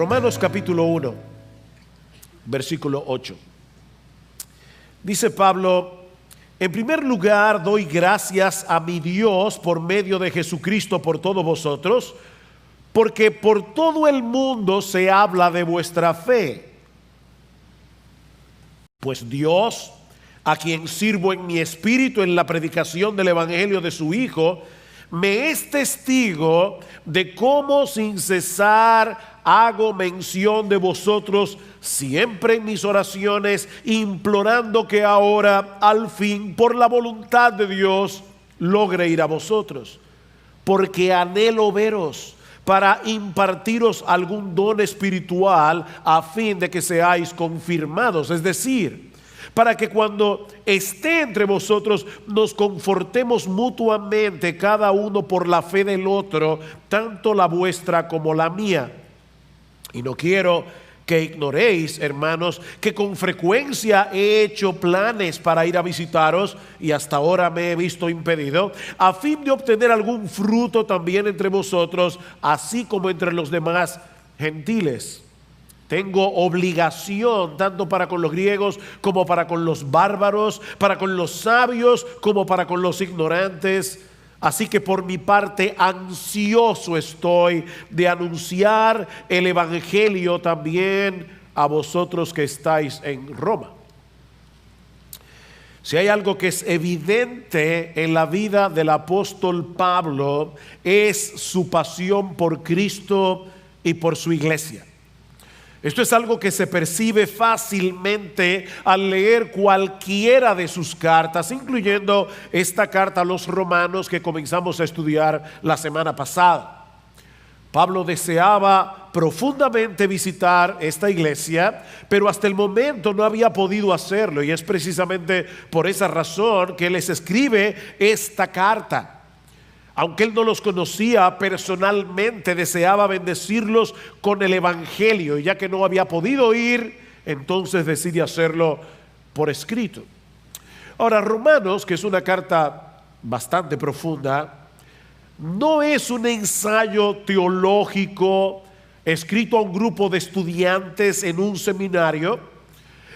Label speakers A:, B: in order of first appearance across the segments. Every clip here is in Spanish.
A: Romanos capítulo 1, versículo 8. Dice Pablo: en primer lugar doy gracias a mi Dios por medio de Jesucristo por todos vosotros, porque por todo el mundo se habla de vuestra fe. Pues Dios, a quien sirvo en mi espíritu en la predicación del evangelio de su Hijo, me es testigo de cómo sin cesar hago mención de vosotros siempre en mis oraciones, implorando que ahora, al fin, por la voluntad de Dios, logre ir a vosotros, porque anhelo veros para impartiros algún don espiritual a fin de que seáis confirmados, es decir, para que cuando esté entre vosotros nos confortemos mutuamente cada uno por la fe del otro, tanto la vuestra como la mía. Y no quiero que ignoréis, hermanos, que con frecuencia he hecho planes para ir a visitaros y hasta ahora me he visto impedido, a fin de obtener algún fruto también entre vosotros, así como entre los demás gentiles. Tengo obligación tanto para con los griegos como para con los bárbaros, para con los sabios como para con los ignorantes. Así que por mi parte ansioso estoy de anunciar el evangelio también a vosotros que estáis en Roma. Si hay algo que es evidente en la vida del apóstol Pablo, es su pasión por Cristo y por su iglesia. Esto es algo que se percibe fácilmente al leer cualquiera de sus cartas, incluyendo esta carta a los romanos que comenzamos a estudiar la semana pasada. Pablo deseaba profundamente visitar esta iglesia, pero hasta el momento no había podido hacerlo, y es precisamente por esa razón que les escribe esta carta. Aunque él no los conocía personalmente, deseaba bendecirlos con el evangelio, y ya que no había podido ir, entonces decide hacerlo por escrito. Ahora, Romanos, que es una carta bastante profunda, no es un ensayo teológico escrito a un grupo de estudiantes en un seminario.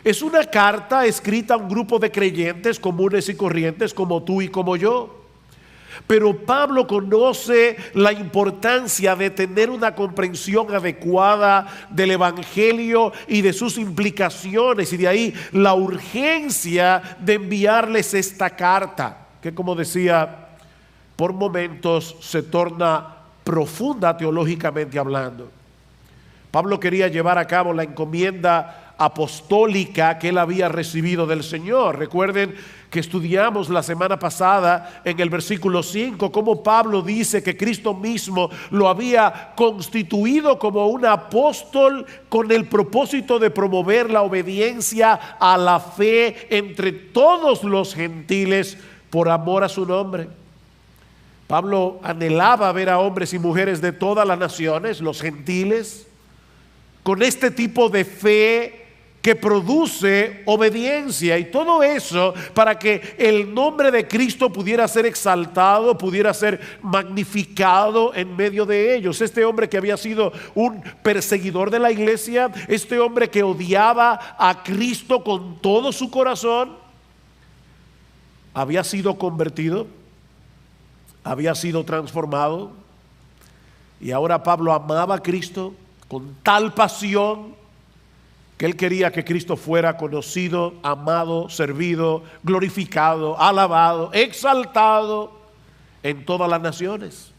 A: Es una carta escrita a un grupo de creyentes comunes y corrientes como tú y como yo. Pero Pablo conoce la importancia de tener una comprensión adecuada del evangelio y de sus implicaciones, y de ahí la urgencia de enviarles esta carta, que, como decía, por momentos se torna profunda teológicamente hablando. Pablo quería llevar a cabo la encomienda apostólica que él había recibido del Señor. Recuerden que estudiamos la semana pasada en el versículo 5 cómo Pablo dice que Cristo mismo lo había constituido como un apóstol con el propósito de promover la obediencia a la fe entre todos los gentiles por amor a su nombre. Pablo anhelaba ver a hombres y mujeres de todas las naciones, los gentiles, con este tipo de fe que produce obediencia, y todo eso para que el nombre de Cristo pudiera ser exaltado, pudiera ser magnificado en medio de ellos. Este hombre que había sido un perseguidor de la iglesia, este hombre que odiaba a Cristo con todo su corazón, había sido convertido, había sido transformado, y ahora Pablo amaba a Cristo con tal pasión que él quería que Cristo fuera conocido, amado, servido, glorificado, alabado, exaltado en todas las naciones.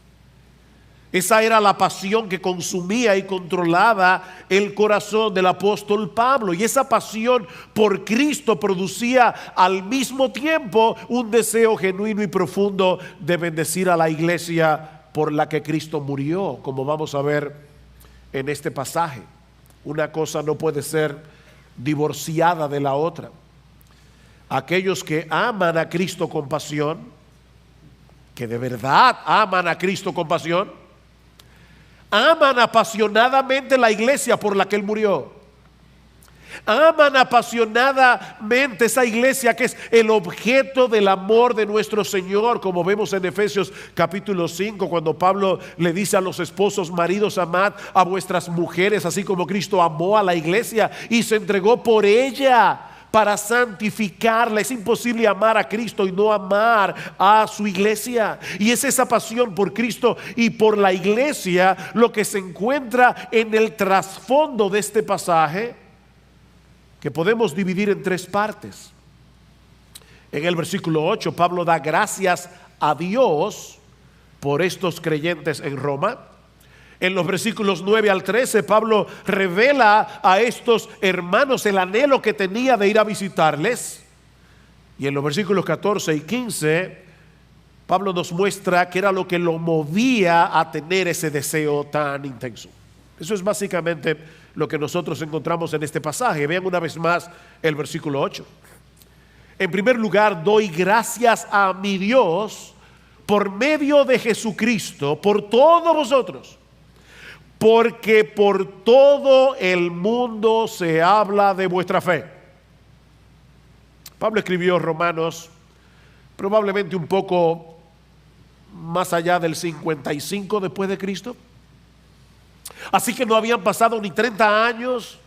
A: Esa era la pasión que consumía y controlaba el corazón del apóstol Pablo, y esa pasión por Cristo producía al mismo tiempo un deseo genuino y profundo de bendecir a la iglesia por la que Cristo murió, como vamos a ver en este pasaje. Una cosa no puede ser divorciada de la otra. Aquellos que aman a Cristo con pasión, que de verdad aman a Cristo con pasión, aman apasionadamente la iglesia por la que Él murió. Aman apasionadamente esa iglesia que es el objeto del amor de nuestro Señor, como vemos en Efesios capítulo 5, cuando Pablo le dice a los esposos: maridos, amad a vuestras mujeres, así como Cristo amó a la iglesia y se entregó por ella para santificarla. Es imposible amar a Cristo y no amar a su iglesia. Y es esa pasión por Cristo y por la iglesia lo que se encuentra en el trasfondo de este pasaje, que podemos dividir en tres partes. En el versículo 8, Pablo da gracias a Dios por estos creyentes en Roma. En los versículos 9 al 13, Pablo revela a estos hermanos el anhelo que tenía de ir a visitarles. Y en los versículos 14 y 15, Pablo nos muestra qué era lo que lo movía a tener ese deseo tan intenso. Eso es básicamente lo que nosotros encontramos en este pasaje. Vean una vez más el versículo 8. En primer lugar, doy gracias a mi Dios por medio de Jesucristo, por todos vosotros, porque por todo el mundo se habla de vuestra fe. Pablo escribió Romanos probablemente un poco más allá del 55 después de Cristo. Así que no habían pasado ni 30 años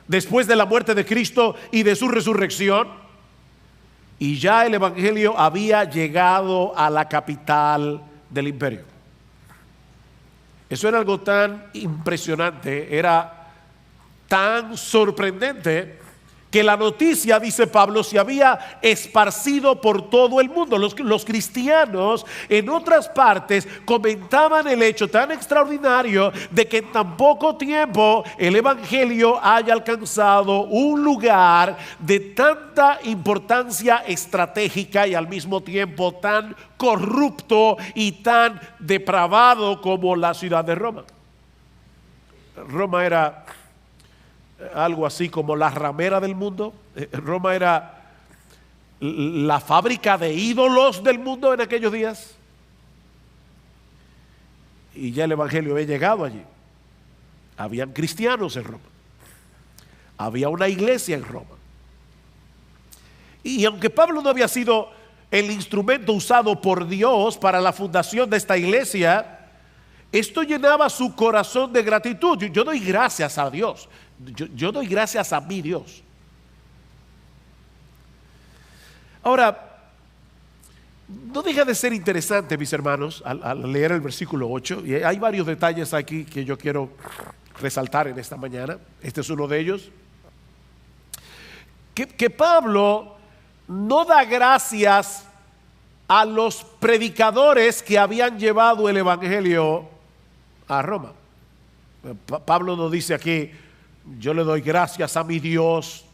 A: después de la muerte de Cristo y de su resurrección, y ya el evangelio había llegado a la capital del imperio. Eso era algo tan impresionante, era tan sorprendente, que la noticia, dice Pablo, se había esparcido por todo el mundo. Los cristianos en otras partes comentaban el hecho tan extraordinario de que en tan poco tiempo el evangelio haya alcanzado un lugar de tanta importancia estratégica y al mismo tiempo tan corrupto y tan depravado como la ciudad de Roma. Roma era algo así como la ramera del mundo. Roma era la fábrica de ídolos del mundo en aquellos días. Y ya el evangelio había llegado allí. Habían cristianos en Roma. Había una iglesia en Roma. Y aunque Pablo no había sido el instrumento usado por Dios para la fundación de esta iglesia, esto llenaba su corazón de gratitud. Yo doy gracias a Dios. Yo doy gracias a mi Dios. Ahora, no deja de ser interesante, mis hermanos, al leer el versículo 8. Y hay varios detalles aquí que yo quiero resaltar en esta mañana. Este es uno de ellos. Que Pablo no da gracias a los predicadores que habían llevado el evangelio a Roma. Pablo nos dice aquí: yo le doy gracias a mi Dios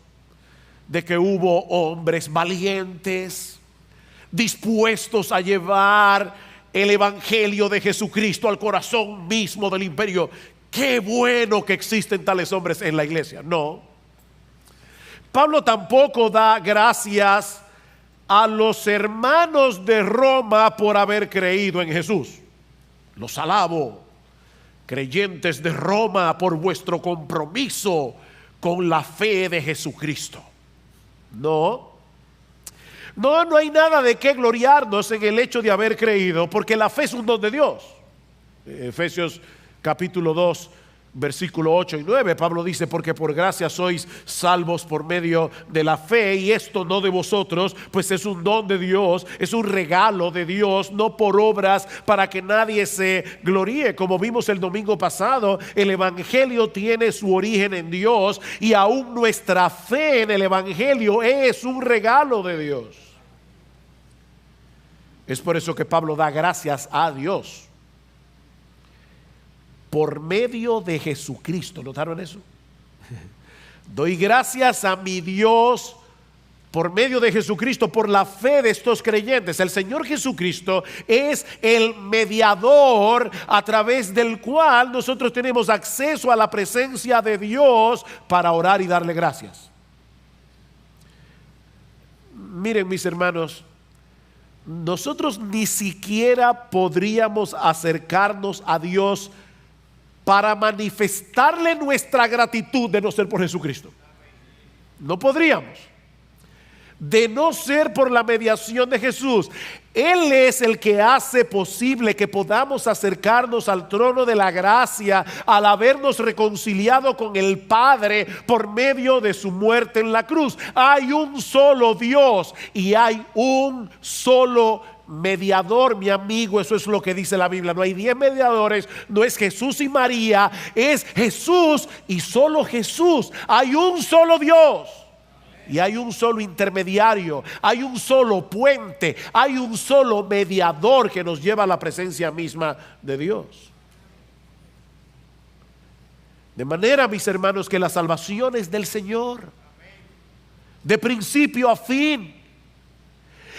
A: de que hubo hombres valientes, dispuestos a llevar el evangelio de Jesucristo al corazón mismo del imperio. Qué bueno que existen tales hombres en la iglesia. No. Pablo tampoco da gracias a los hermanos de Roma por haber creído en Jesús. Los alabo, creyentes de Roma, por vuestro compromiso con la fe de Jesucristo. No hay nada de qué gloriarnos en el hecho de haber creído, porque la fe es un don de Dios. Efesios capítulo 2, versículo 8 y 9, Pablo dice: porque por gracia sois salvos por medio de la fe, y esto no de vosotros, pues es un don de Dios, es un regalo de Dios, no por obras, para que nadie se gloríe. Como vimos el domingo pasado, el evangelio tiene su origen en Dios, y aún nuestra fe en el evangelio es un regalo de Dios. Es por eso que Pablo da gracias a Dios por medio de Jesucristo. ¿Notaron eso? Doy gracias a mi Dios por medio de Jesucristo, por la fe de estos creyentes. El Señor Jesucristo es el mediador a través del cual nosotros tenemos acceso a la presencia de Dios para orar y darle gracias. Miren, mis hermanos, nosotros ni siquiera podríamos acercarnos a Dios para manifestarle nuestra gratitud de no ser por Jesucristo. No podríamos. De no ser por la mediación de Jesús. Él es el que hace posible que podamos acercarnos al trono de la gracia al habernos reconciliado con el Padre por medio de su muerte en la cruz. Hay un solo Dios y hay un solo mediador, mi amigo. Eso es lo que dice la Biblia. No hay 10 mediadores, no es Jesús y María, es Jesús y solo Jesús. Hay un solo Dios. Y hay un solo intermediario, hay un solo puente, hay un solo mediador que nos lleva a la presencia misma de Dios. De manera, mis hermanos, que la salvación es del Señor, de principio a fin.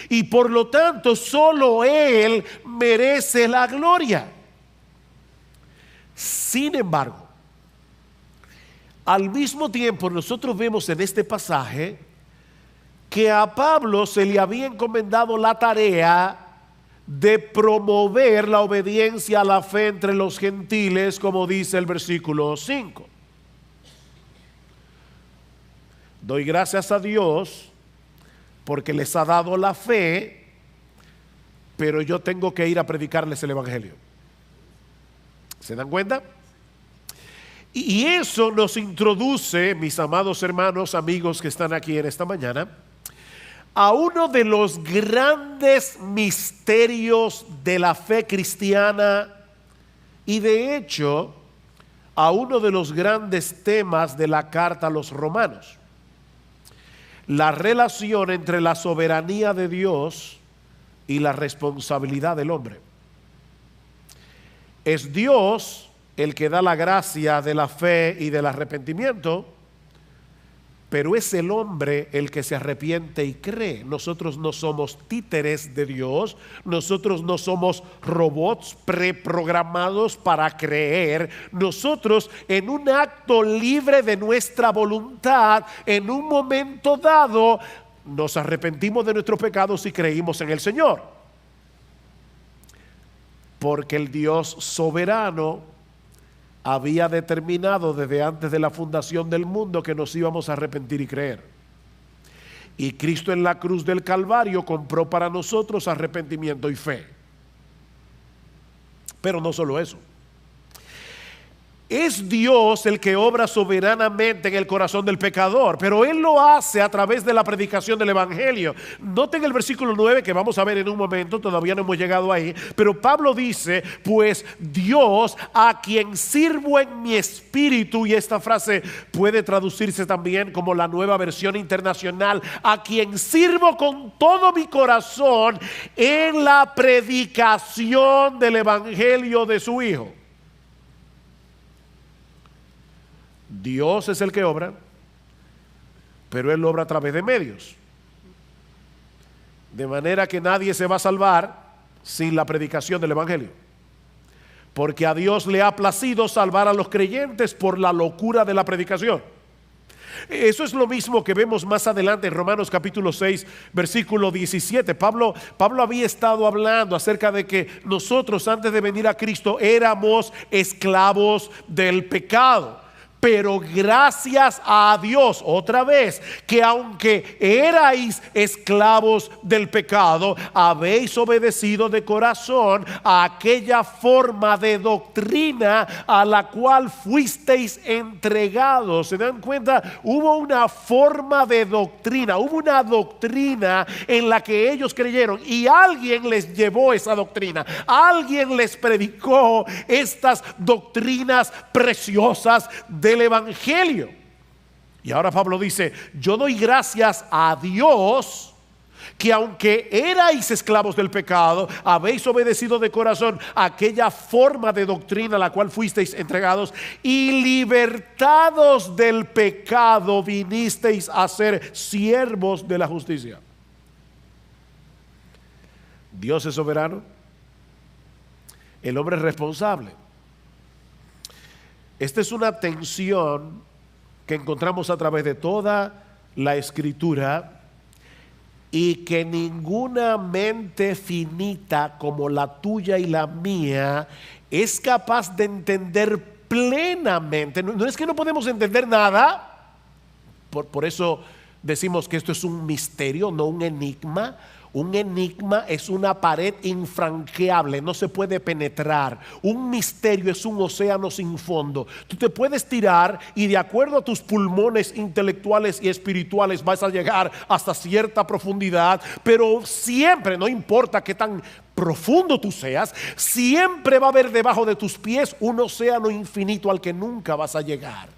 A: Y por lo tanto, solo Él merece la gloria. Sin embargo, al mismo tiempo, nosotros vemos en este pasaje que a Pablo se le había encomendado la tarea de promover la obediencia a la fe entre los gentiles, como dice el versículo 5. Doy gracias a Dios porque les ha dado la fe, pero yo tengo que ir a predicarles el evangelio. ¿Se dan cuenta? Y eso nos introduce, mis amados hermanos, amigos que están aquí en esta mañana, a uno de los grandes misterios de la fe cristiana y de hecho a uno de los grandes temas de la carta a los romanos: la relación entre la soberanía de Dios y la responsabilidad del hombre. Es Dios el que da la gracia de la fe y del arrepentimiento, pero es el hombre el que se arrepiente y cree. Nosotros no somos títeres de Dios, nosotros no somos robots preprogramados para creer. Nosotros, en un acto libre de nuestra voluntad, en un momento dado, nos arrepentimos de nuestros pecados y creímos en el Señor. Porque el Dios soberano había determinado desde antes de la fundación del mundo que nos íbamos a arrepentir y creer. Y Cristo en la cruz del Calvario compró para nosotros arrepentimiento y fe. Pero no solo eso. Es Dios el que obra soberanamente en el corazón del pecador, pero Él lo hace a través de la predicación del Evangelio. Noten el versículo 9 que vamos a ver en un momento, todavía no hemos llegado ahí, pero Pablo dice: pues Dios, a quien sirvo en mi espíritu, y esta frase puede traducirse también como la Nueva Versión Internacional, a quien sirvo con todo mi corazón en la predicación del Evangelio de su Hijo. Dios es el que obra, pero Él obra a través de medios. De manera que nadie se va a salvar sin la predicación del Evangelio. Porque a Dios le ha placido salvar a los creyentes por la locura de la predicación. Eso es lo mismo que vemos más adelante en Romanos capítulo 6, versículo 17. Pablo había estado hablando acerca de que nosotros, antes de venir a Cristo, éramos esclavos del pecado. Pero gracias a Dios, otra vez, que aunque erais esclavos del pecado, habéis obedecido de corazón a aquella forma de doctrina a la cual fuisteis entregados. ¿Se dan cuenta? Hubo una forma de doctrina, hubo una doctrina en la que ellos creyeron y alguien les llevó esa doctrina. Alguien les predicó estas doctrinas preciosas del Evangelio. Y ahora Pablo dice: yo doy gracias a Dios que aunque erais esclavos del pecado, habéis obedecido de corazón aquella forma de doctrina a la cual fuisteis entregados, y libertados del pecado vinisteis a ser siervos de la justicia. Dios es soberano, el hombre es responsable. Esta es una tensión que encontramos a través de toda la Escritura y que ninguna mente finita como la tuya y la mía es capaz de entender plenamente. No es que no podemos entender nada, Por eso decimos que esto es un misterio, no un enigma. Un enigma es una pared infranqueable, no se puede penetrar. Un misterio es un océano sin fondo. Tú te puedes tirar y de acuerdo a tus pulmones intelectuales y espirituales vas a llegar hasta cierta profundidad, pero siempre, no importa qué tan profundo tú seas, siempre va a haber debajo de tus pies un océano infinito al que nunca vas a llegar.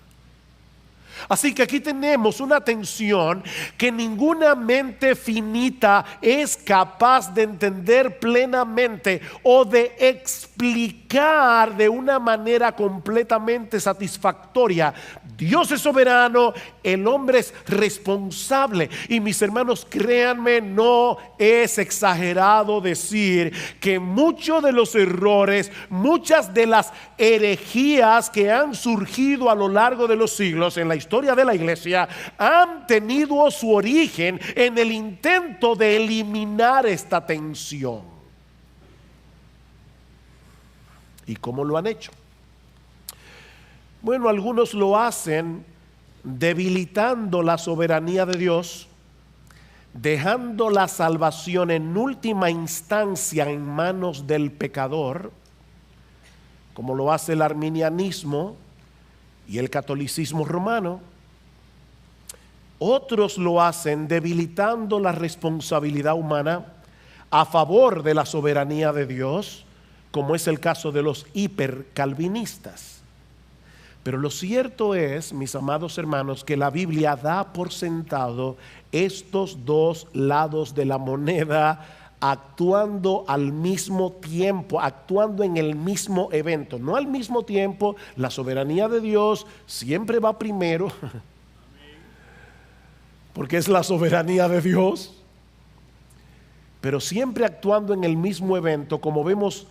A: Así que aquí tenemos una tensión que ninguna mente finita es capaz de entender plenamente o de explicar de una manera completamente satisfactoria. Dios es soberano, el hombre es responsable. Y mis hermanos, créanme, no es exagerado decir que muchos de los errores, muchas de las herejías que han surgido a lo largo de los siglos en la historia de la iglesia han tenido su origen en el intento de eliminar esta tensión. ¿Y cómo lo han hecho? Bueno, algunos lo hacen debilitando la soberanía de Dios, dejando la salvación en última instancia en manos del pecador, como lo hace el arminianismo y el catolicismo romano. Otros lo hacen debilitando la responsabilidad humana a favor de la soberanía de Dios, como es el caso de los hipercalvinistas. Pero lo cierto es, mis amados hermanos, que la Biblia da por sentado estos dos lados de la moneda actuando al mismo tiempo, actuando en el mismo evento, no al mismo tiempo. La soberanía de Dios siempre va primero, porque es la soberanía de Dios, pero siempre actuando en el mismo evento, como vemos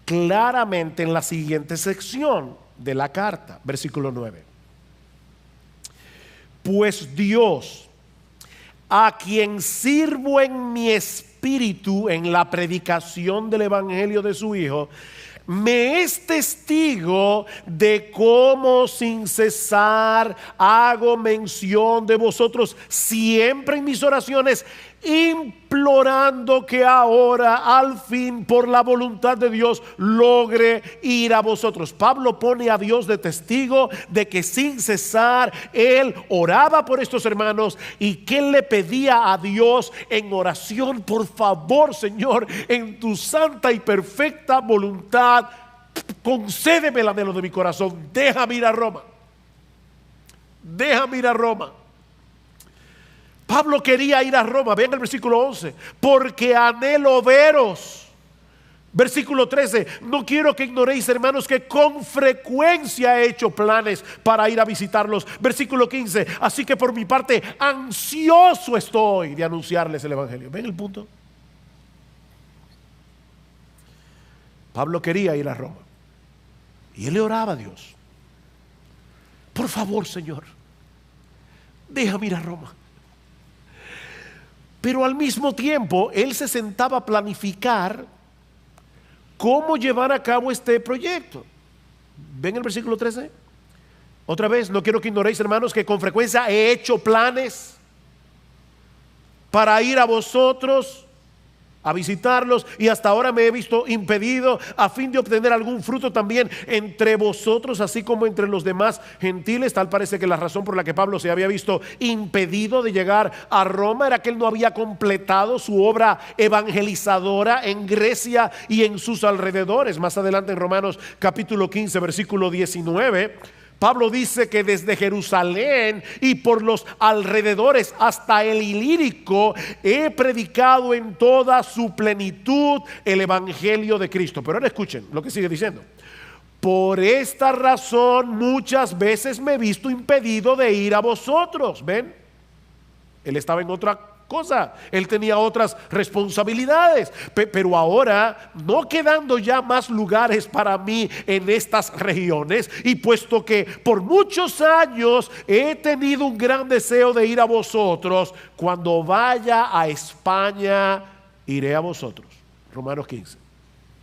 A: claramente en la siguiente sección de la carta, versículo 9. Pues Dios, a quien sirvo en mi espíritu en la predicación del evangelio de su Hijo, me es testigo de cómo sin cesar hago mención de vosotros siempre en mis oraciones, implorando que ahora al fin por la voluntad de Dios logre ir a vosotros. Pablo pone a Dios de testigo de que sin cesar él oraba por estos hermanos y que él le pedía a Dios en oración: por favor, Señor, en tu santa y perfecta voluntad, concédeme el anhelo de mi corazón, déjame ir a Roma, déjame ir a Roma. Pablo quería ir a Roma, vean el versículo 11, porque anhelo veros. Versículo 13, no quiero que ignoréis, hermanos, que con frecuencia he hecho planes para ir a visitarlos. Versículo 15, así que por mi parte ansioso estoy de anunciarles el evangelio. ¿Ven el punto? Pablo quería ir a Roma y él le oraba a Dios: por favor, Señor, déjame ir a Roma. Pero al mismo tiempo él se sentaba a planificar cómo llevar a cabo este proyecto. ¿Ven el versículo 13? Otra vez, no quiero que ignoréis, hermanos, que con frecuencia he hecho planes para ir a vosotros a visitarlos, y hasta ahora me he visto impedido a fin de obtener algún fruto también entre vosotros, así como entre los demás gentiles. Tal parece que la razón por la que Pablo se había visto impedido de llegar a Roma era que él no había completado su obra evangelizadora en Grecia y en sus alrededores. Más adelante en Romanos capítulo 15 versículo 19, Pablo dice que desde Jerusalén y por los alrededores hasta el Ilírico he predicado en toda su plenitud el evangelio de Cristo. Pero ahora escuchen lo que sigue diciendo: por esta razón muchas veces me he visto impedido de ir a vosotros. ¿Ven? Él estaba en otra cosa, él tenía otras responsabilidades, pero ahora, no quedando ya más lugares para mí en estas regiones, y puesto que por muchos años he tenido un gran deseo de ir a vosotros, cuando vaya a España iré a vosotros. Romanos 15,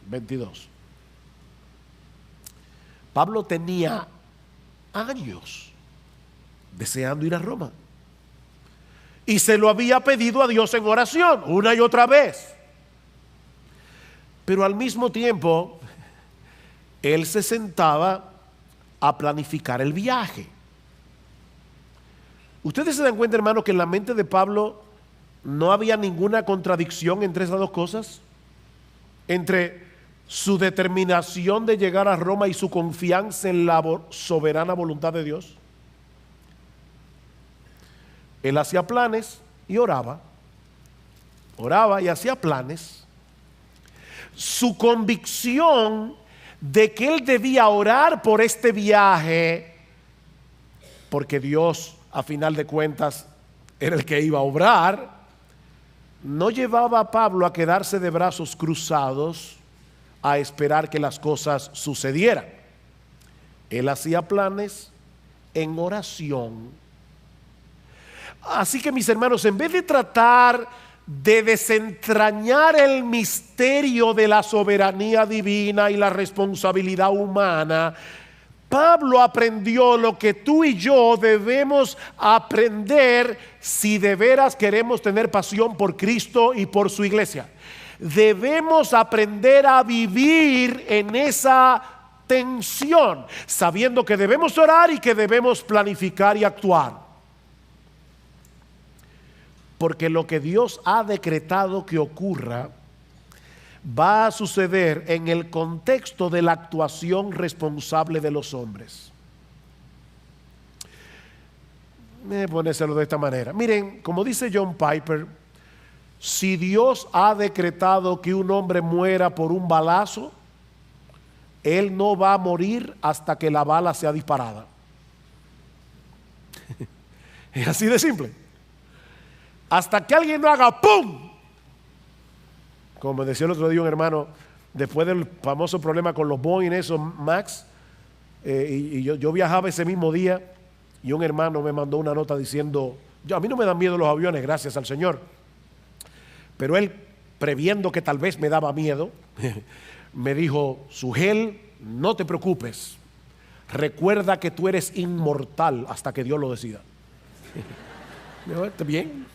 A: 22. Pablo tenía años deseando ir a Roma. y se lo había pedido a Dios en oración una y otra vez. Pero al mismo tiempo, él se sentaba a planificar el viaje. Ustedes se dan cuenta, hermano, que en la mente de Pablo no había ninguna contradicción entre esas dos cosas, entre su determinación de llegar a Roma y su confianza en la soberana voluntad de Dios. Él hacía planes y oraba y hacía planes. Su convicción de que él debía orar por este viaje, porque Dios a final de cuentas era el que iba a obrar, no llevaba a Pablo a quedarse de brazos cruzados a esperar que las cosas sucedieran. Él hacía planes en oración. Así que, mis hermanos, en vez de tratar de desentrañar el misterio de la soberanía divina y la responsabilidad humana, Pablo aprendió lo que tú y yo debemos aprender si de veras queremos tener pasión por Cristo y por su iglesia. Debemos aprender a vivir en esa tensión, sabiendo que debemos orar y que debemos planificar y actuar. Porque lo que Dios ha decretado que ocurra va a suceder en el contexto de la actuación responsable de los hombres. Ponérselo de esta manera. Miren, como dice John Piper, si Dios ha decretado que un hombre muera por un balazo, él no va a morir hasta que la bala sea disparada. Es así de simple. Hasta que alguien no haga ¡pum! Como decía el otro día un hermano, después del famoso problema con los Boeing, esos Max, yo viajaba ese mismo día y un hermano me mandó una nota diciendo, a mí no me dan miedo los aviones, gracias al Señor, pero él, previendo que tal vez me daba miedo, me dijo, Sugel, no te preocupes, recuerda que tú eres inmortal hasta que Dios lo decida. ¿Está bien?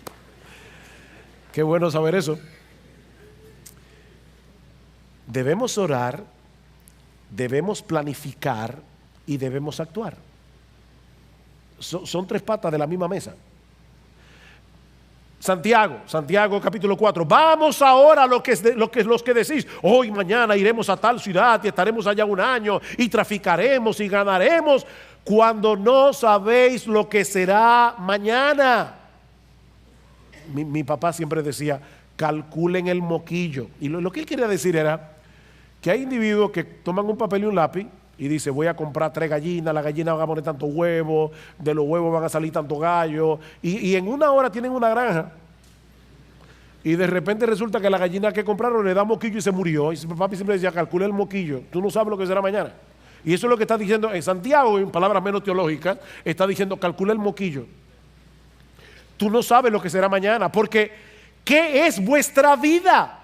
A: Qué bueno saber eso. Debemos orar, debemos planificar y debemos actuar. Son tres patas de la misma mesa. Santiago capítulo 4. Vamos ahora los que decís, hoy mañana iremos a tal ciudad y estaremos allá un año y traficaremos y ganaremos, cuando no sabéis lo que será mañana. Mi papá siempre decía, calculen el moquillo. Y lo que él quería decir era que hay individuos que toman un papel y un lápiz y dicen, voy a comprar 3 gallinas, las gallinas van a poner tantos huevos, de los huevos van a salir tantos gallos, y en una hora tienen una granja. Y de repente resulta que la gallina que compraron le da moquillo y se murió. Y papi siempre decía, calcula el moquillo, tú no sabes lo que será mañana. Y eso es lo que está diciendo en Santiago, en palabras menos teológicas, está diciendo, calcula el moquillo. Tú no sabes lo que será mañana, porque ¿qué es vuestra vida?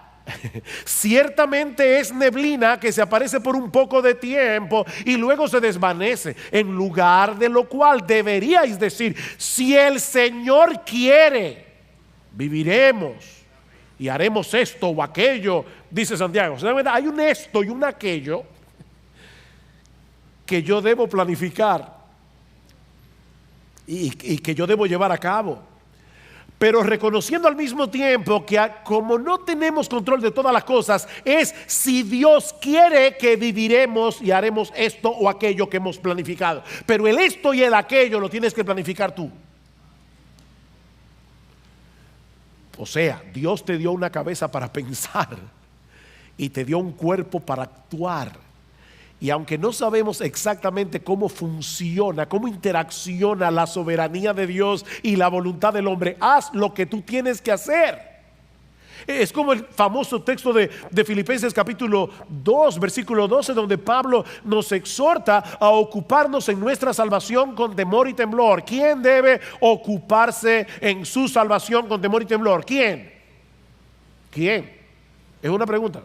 A: Ciertamente es neblina que se aparece por un poco de tiempo y luego se desvanece. En lugar de lo cual deberíais decir, si el Señor quiere, viviremos y haremos esto o aquello, dice Santiago. Hay un esto y un aquello que yo debo planificar y que yo debo llevar a cabo, pero reconociendo al mismo tiempo que como no tenemos control de todas las cosas, es si Dios quiere que viviremos y haremos esto o aquello que hemos planificado. Pero el esto y el aquello lo tienes que planificar tú. O sea, Dios te dio una cabeza para pensar y te dio un cuerpo para actuar. Y aunque no sabemos exactamente cómo funciona, cómo interacciona la soberanía de Dios y la voluntad del hombre, haz lo que tú tienes que hacer. Es como el famoso texto de Filipenses capítulo 2, versículo 12, donde Pablo nos exhorta a ocuparnos en nuestra salvación con temor y temblor. ¿Quién debe ocuparse en su salvación con temor y temblor? ¿Quién? ¿Quién? Es una pregunta.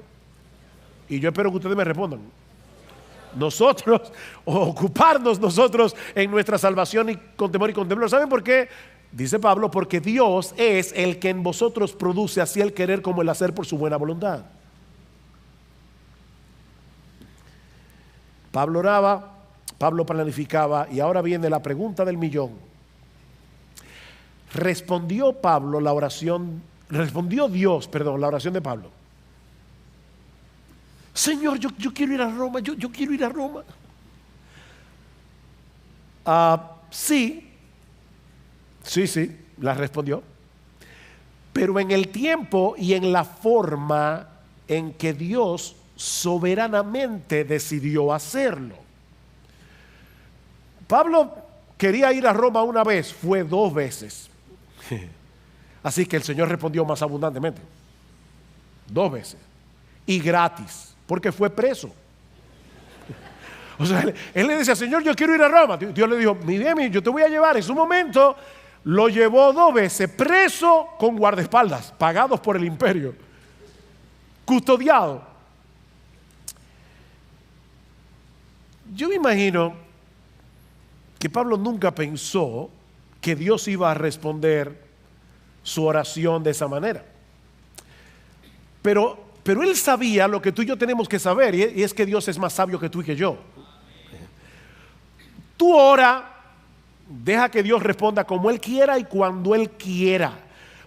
A: Y yo espero que ustedes me respondan. Nosotros, ocuparnos nosotros en nuestra salvación y con temor y con temblor. ¿Saben por qué Dice Pablo, porque Dios es el que en vosotros produce así el querer como el hacer por su buena voluntad. Pablo oraba, Pablo planificaba, y ahora viene la pregunta del millón. Respondió Dios la oración de Pablo. Señor, yo quiero ir a Roma, yo quiero ir a Roma. Sí, la respondió. Pero en el tiempo y en la forma en que Dios soberanamente decidió hacerlo. Pablo quería ir a Roma una vez, fue 2 veces. Así que el Señor respondió más abundantemente. 2 veces. Y gratis, porque fue preso. O sea, él le decía, Señor, yo quiero ir a Roma. Dios le dijo, mi bien, yo te voy a llevar. En su momento lo llevó 2 veces preso con guardaespaldas, pagados por el imperio, custodiado. Yo me imagino que Pablo nunca pensó que Dios iba a responder su oración de esa manera. Pero él sabía lo que tú y yo tenemos que saber, y es que Dios es más sabio que tú y que yo. Tú ora, deja que Dios responda como Él quiera y cuando Él quiera.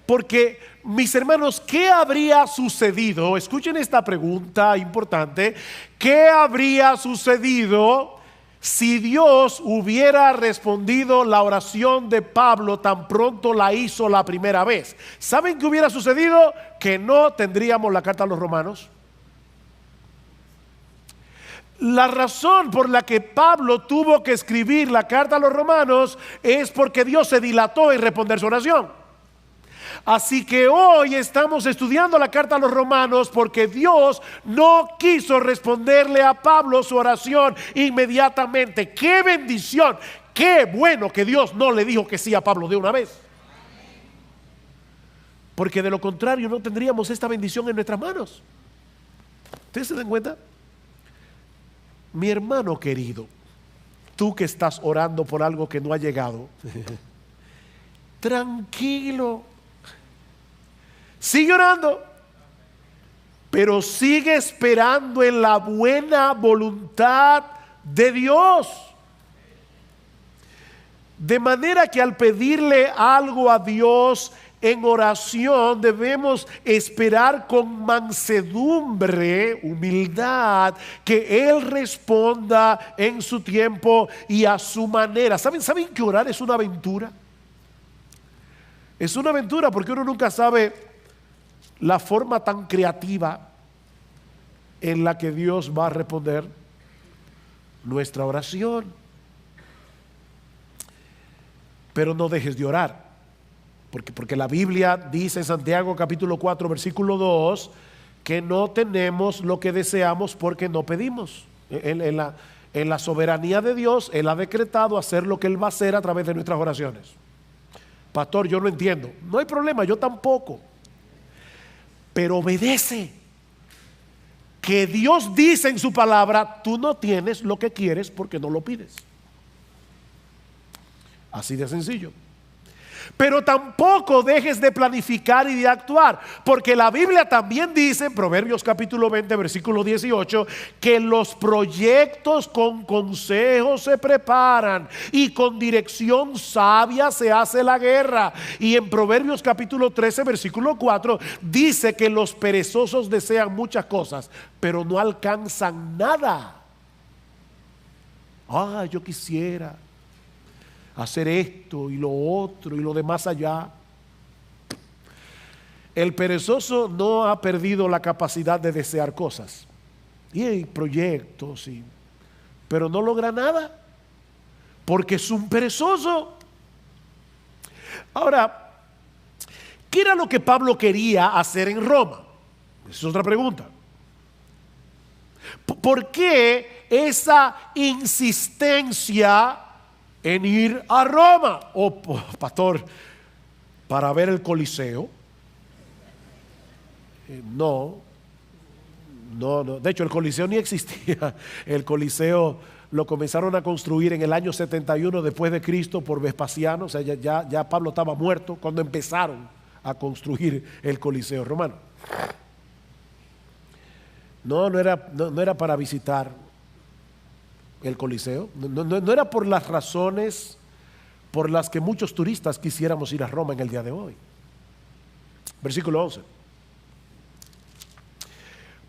A: Porque, mis hermanos, ¿qué habría sucedido? Escuchen esta pregunta importante. ¿Qué habría sucedido si Dios hubiera respondido la oración de Pablo tan pronto la hizo la primera vez? ¿Saben qué hubiera sucedido? Que no tendríamos la carta a los romanos. La razón por la que Pablo tuvo que escribir la carta a los romanos es porque Dios se dilató en responder su oración. Así que hoy estamos estudiando la carta a los romanos porque Dios no quiso responderle a Pablo su oración inmediatamente. ¡Qué bendición! ¡Qué bueno que Dios no le dijo que sí a Pablo de una vez! Porque de lo contrario no tendríamos esta bendición en nuestras manos. ¿Ustedes se dan cuenta? Mi hermano querido, tú que estás orando por algo que no ha llegado, tranquilo, sigue orando, pero sigue esperando en la buena voluntad de Dios. De manera que al pedirle algo a Dios en oración debemos esperar con mansedumbre, humildad, que Él responda en su tiempo y a su manera. ¿Saben que orar es una aventura? Es una aventura porque uno nunca sabe la forma tan creativa en la que Dios va a responder nuestra oración. Pero no dejes de orar. Porque la Biblia dice en Santiago capítulo 4 versículo 2 que no tenemos lo que deseamos porque no pedimos. En la soberanía de Dios, Él ha decretado hacer lo que Él va a hacer a través de nuestras oraciones. Pastor, yo no entiendo. No hay problema, yo tampoco. Pero obedece. Que Dios dice en su palabra, tú no tienes lo que quieres porque no lo pides. Así de sencillo. Pero tampoco dejes de planificar y de actuar, porque la Biblia también dice en Proverbios capítulo 20 versículo 18 que los proyectos con consejo se preparan y con dirección sabia se hace la guerra. Y en Proverbios capítulo 13 versículo 4 dice que los perezosos desean muchas cosas pero no alcanzan nada. Yo quisiera hacer esto y lo otro y lo demás allá. El perezoso no ha perdido la capacidad de desear cosas y hay proyectos, pero no logra nada porque es un perezoso. Ahora, ¿qué era lo que Pablo quería hacer en Roma? Esa es otra pregunta. ¿Por qué esa insistencia en ir a Roma? Pastor, para ver el Coliseo. No. De hecho, el Coliseo ni existía. El Coliseo lo comenzaron a construir en el año 71 después de Cristo por Vespasiano. O sea, ya Pablo estaba muerto cuando empezaron a construir el Coliseo romano. No era para visitar el Coliseo. No era por las razones por las que muchos turistas quisiéramos ir a Roma en el día de hoy. Versículo 11.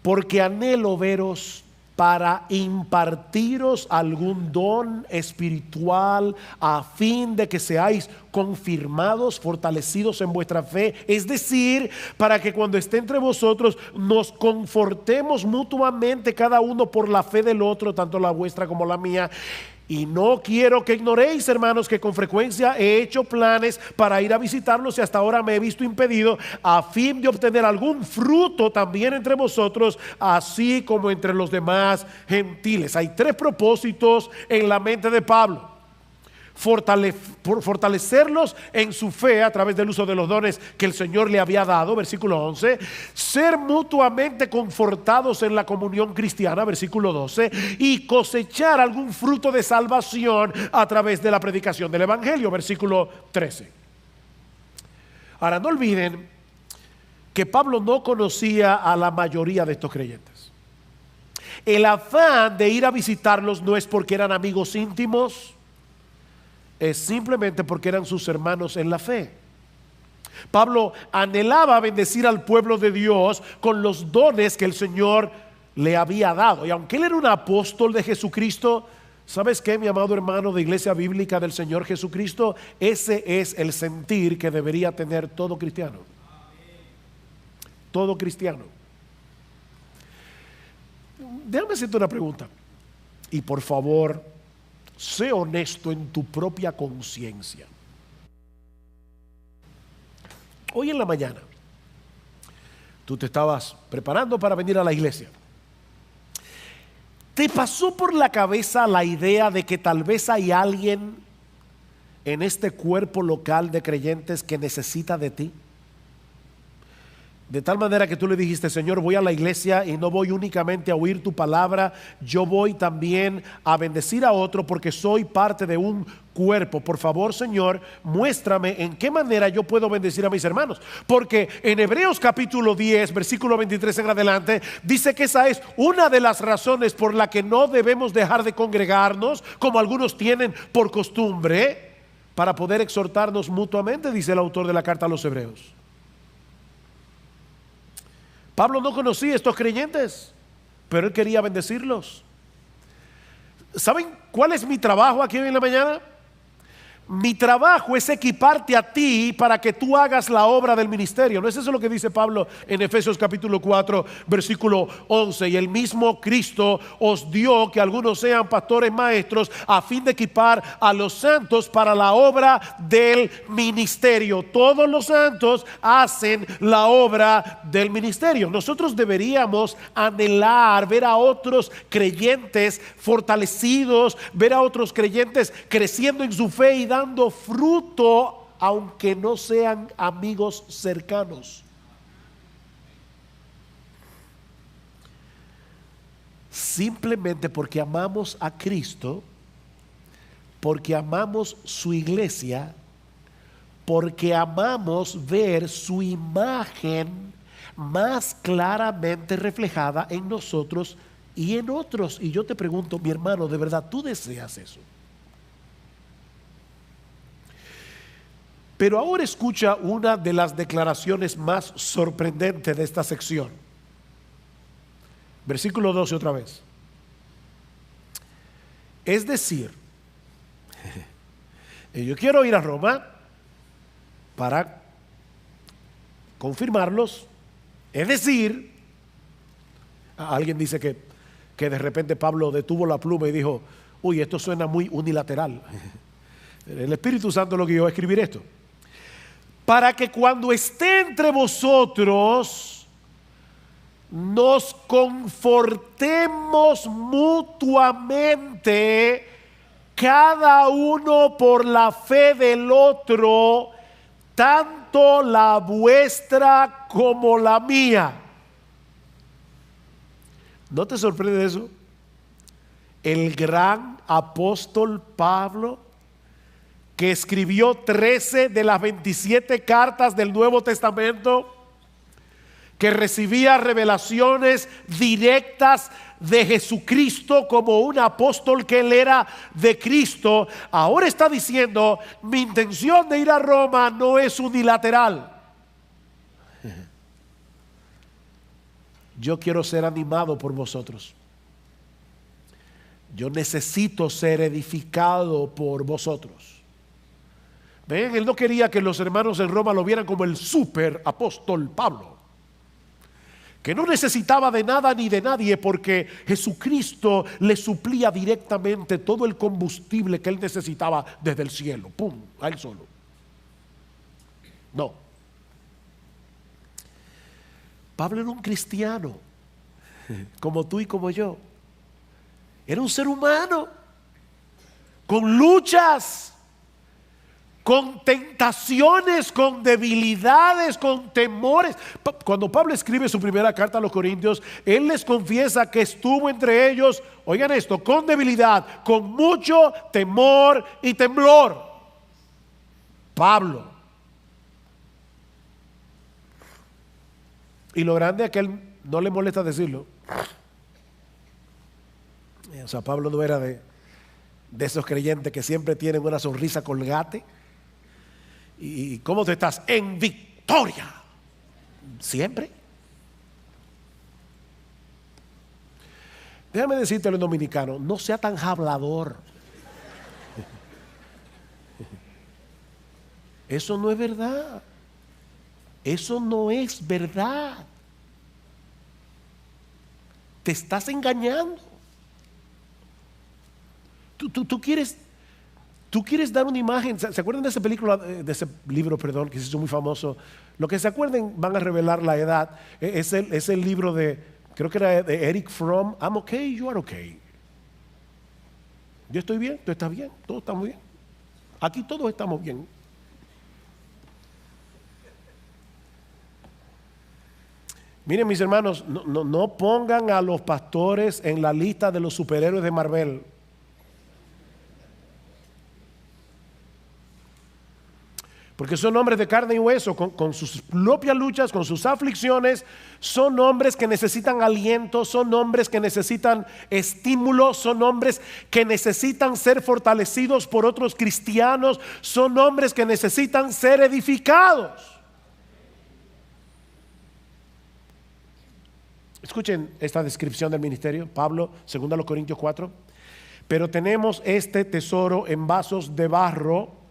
A: Porque anhelo veros para impartiros algún don espiritual a fin de que seáis confirmados, fortalecidos en vuestra fe, es decir, para que cuando esté entre vosotros nos confortemos mutuamente cada uno por la fe del otro, tanto la vuestra como la mía. Y no quiero que ignoréis, hermanos, que con frecuencia he hecho planes para ir a visitarlos y hasta ahora me he visto impedido, a fin de obtener algún fruto también entre vosotros, así como entre los demás gentiles. Hay tres propósitos en la mente de Pablo: fortalecerlos en su fe a través del uso de los dones que el Señor le había dado, versículo 11, ser mutuamente confortados en la comunión cristiana, versículo 12, y cosechar algún fruto de salvación a través de la predicación del Evangelio, versículo 13. Ahora, no olviden que Pablo no conocía a la mayoría de estos creyentes. El afán de ir a visitarlos no es porque eran amigos íntimos, es simplemente porque eran sus hermanos en la fe. Pablo anhelaba bendecir al pueblo de Dios con los dones que el Señor le había dado. Y aunque él era un apóstol de Jesucristo, ¿sabes qué, mi amado hermano de Iglesia Bíblica del Señor Jesucristo? Ese es el sentir que debería tener todo cristiano. Todo cristiano. Déjame hacerte una pregunta. Y por favor, sé honesto en tu propia conciencia. Hoy en la mañana, tú te estabas preparando para venir a la iglesia. ¿Te pasó por la cabeza la idea de que tal vez hay alguien en este cuerpo local de creyentes que necesita de ti? De tal manera que tú le dijiste: Señor, voy a la iglesia y no voy únicamente a oír tu palabra, yo voy también a bendecir a otro porque soy parte de un cuerpo. Por favor, Señor, muéstrame en qué manera yo puedo bendecir a mis hermanos. Porque en Hebreos capítulo 10, versículo 23 en adelante, dice que esa es una de las razones por la que no debemos dejar de congregarnos, como algunos tienen por costumbre, para poder exhortarnos mutuamente, dice el autor de la carta a los Hebreos. Pablo no conocía a estos creyentes, pero él quería bendecirlos. ¿Saben cuál es mi trabajo aquí hoy en la mañana? Mi trabajo es equiparte a ti para que tú hagas la obra del ministerio. ¿No es eso lo que dice Pablo en Efesios capítulo 4 versículo 11? Y el mismo Cristo os dio que algunos sean pastores maestros a fin de equipar a los santos para la obra del ministerio. Todos los santos hacen la obra del ministerio. Nosotros deberíamos anhelar ver a otros creyentes fortalecidos, ver a otros creyentes creciendo en su fe y dando fruto, aunque no sean amigos cercanos. Simplemente porque amamos a Cristo, porque amamos su iglesia, porque amamos ver su imagen más claramente reflejada en nosotros y en otros. Y yo te pregunto, mi hermano, ¿de verdad tú deseas eso? Pero ahora escucha una de las declaraciones más sorprendentes de esta sección. Versículo 12 otra vez. Es decir, yo quiero ir a Roma para confirmarlos. Es decir, alguien dice que de repente Pablo detuvo la pluma y dijo: uy, esto suena muy unilateral. El Espíritu Santo lo guió a escribir esto. Para que cuando esté entre vosotros nos confortemos mutuamente, cada uno por la fe del otro, tanto la vuestra como la mía. ¿No te sorprende eso? el gran apóstol Pablo, que escribió 13 de las 27 cartas del Nuevo Testamento, que recibía revelaciones directas de Jesucristo como un apóstol que él era de Cristo, ahora está diciendo: mi intención de ir a Roma no es unilateral. Yo quiero ser animado por vosotros. Yo necesito ser edificado por vosotros. ¿Ven? Él no quería que los hermanos en Roma lo vieran como el super apóstol Pablo, que no necesitaba de nada ni de nadie, porque Jesucristo le suplía directamente todo el combustible que él necesitaba desde el cielo. ¡Pum! A él solo. No. Pablo era un cristiano, como tú y como yo. Era un ser humano, con luchas, con tentaciones, con debilidades, con temores. Cuando Pablo escribe su primera carta a los Corintios, él les confiesa que estuvo entre ellos, oigan esto, con debilidad, con mucho temor y temblor. Pablo. Y lo grande es que él no le molesta decirlo. O sea, Pablo no era de esos creyentes que siempre tienen una sonrisa colgate. ¿Y cómo tú estás? En victoria. Siempre. Déjame decirte, los dominicanos, no sea tan hablador. Eso no es verdad. Eso no es verdad. Te estás engañando. Tú quieres dar una imagen. ¿Se acuerdan de esa película, de ese libro, perdón, que se hizo muy famoso? Lo que se acuerden van a revelar la edad. Es el libro de, creo que era de Eric Fromm. I'm okay, you are okay. Yo estoy bien, tú estás bien, todos estamos bien. Aquí todos estamos bien. Miren, mis hermanos, no pongan a los pastores en la lista de los superhéroes de Marvel. Porque son hombres de carne y hueso, con sus propias luchas, con sus aflicciones. Son hombres que necesitan aliento, son hombres que necesitan estímulo, son hombres que necesitan ser fortalecidos por otros cristianos, son hombres que necesitan ser edificados. Escuchen esta descripción del ministerio, Pablo, 2 Corintios 4. Pero tenemos este tesoro en vasos de barro.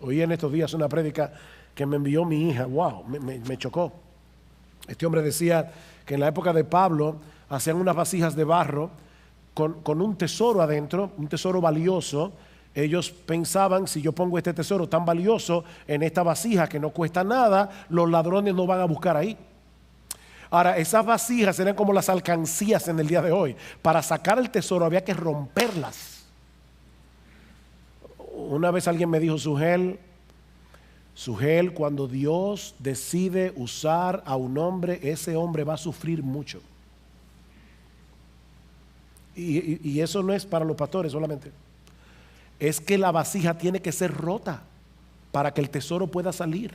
A: Oí en estos días una prédica que me envió mi hija. Wow, me chocó. Este hombre decía que en la época de Pablo hacían unas vasijas de barro con un tesoro adentro, un tesoro valioso. Ellos pensaban: si yo pongo este tesoro tan valioso en esta vasija que no cuesta nada, los ladrones no van a buscar ahí. Ahora, esas vasijas eran como las alcancías en el día de hoy. Para sacar el tesoro había que romperlas. Una vez alguien me dijo: Sugel, cuando Dios decide usar a un hombre, ese hombre va a sufrir mucho. Y eso no es para los pastores solamente. Es que la vasija tiene que ser rota para que el tesoro pueda salir.